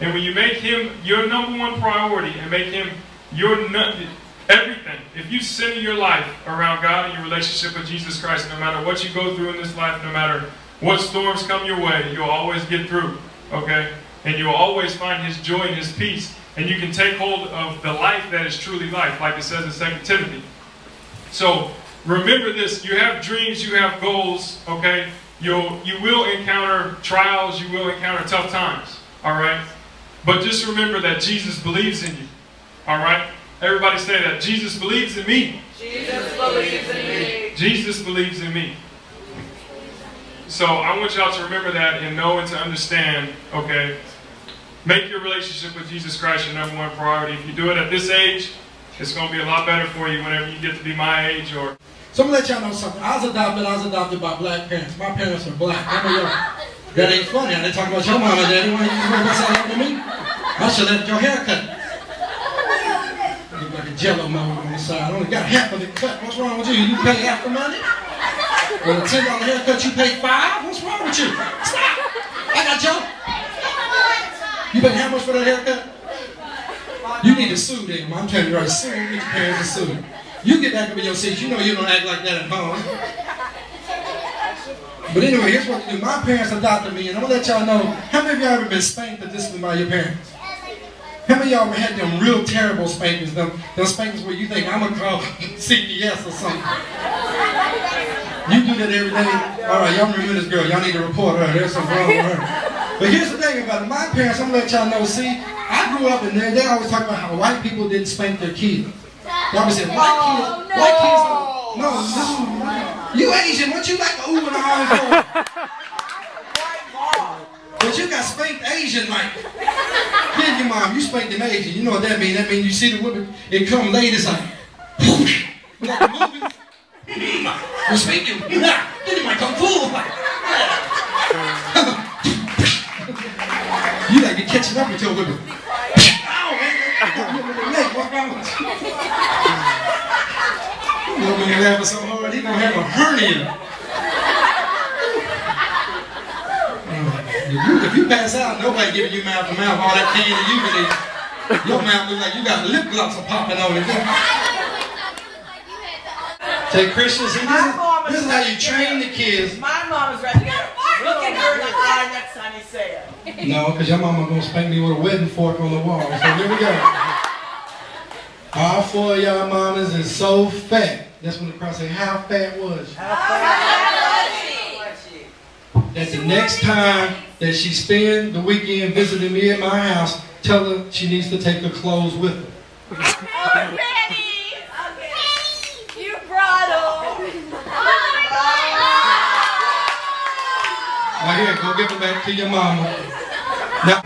And when you make him your number one priority and make him your everything, if you center your life around God and your relationship with Jesus Christ, no matter what you go through in this life, no matter what storms come your way, you'll always get through, okay? And you'll always find his joy and his peace. And you can take hold of the life that is truly life, like it says in 2 Timothy. So remember this, you have dreams, you have goals, okay? You will encounter trials, you will encounter tough times, all right? But just remember that Jesus believes in you, all right? Everybody say that. Jesus believes in me. Jesus believes in me. Jesus believes in me. So I want y'all to remember that and know and to understand, okay? Make your relationship with Jesus Christ your number one priority. If you do it at this age, it's going to be a lot better for you whenever you get to be my age. Or so I'm going to let y'all know something. I was adopted by black parents. My parents are black. That ain't funny. I didn't talk about your mama and daddy. Why you just want to say that to me? I should have left your hair cut. You look like a jello mama on the side. I only got half of it cut. What's wrong with you? You pay half the money? For a $10 haircut, you pay $5? What's wrong with you? Stop! I got you. You pay how much for that haircut? You need to sue them. I'm telling you right, sue them, get your parents to sue. You get back up in your seats. You know you don't act like that at home. But anyway, here's what to do. My parents adopted me, and I'm going to let y'all know, how many of y'all ever been spanked or disciplined by your parents? How many of y'all ever had them real terrible spankings, them spankings where you think, I'm going to call CPS or something? You do that every day. All right, y'all remember this girl. Y'all need to report her. There's something wrong with her. But here's the thing about it. My parents, I'm going to let y'all know, see, I grew up and they always talk about how white people didn't spank their kids. They always said, white kids don't. No, you Asian, what you like ooh and ahhing for? But you got spanked Asian like. Here's your mom, you spanked them Asian. You know what that means? That means you see the women, it come late, it's like, like the movie. You spank you. Get in my kung fu. You like you're catching up with your women. Ow, man. What's wrong with you? You know when you're having so hard, he's going to have a hernia. If you pass out, nobody giving you mouth to mouth, all that candy you can eat. Your mouth looks like you got lip gloss popping on it. Say, Christians, this is how you train the kids. My mom is right there. Look at her and cry next time you say it. No, because your mama going to spank me with a wedding fork on the wall. So here we go. All four of y'all mamas is so fat. That's when the crowd say, how fat was she? How fat was she? That the next time that she spend the weekend visiting me at my house, tell her she needs to take her clothes with her. Oh, Penny! You brought them! Now here, go give them back to your mama. Now,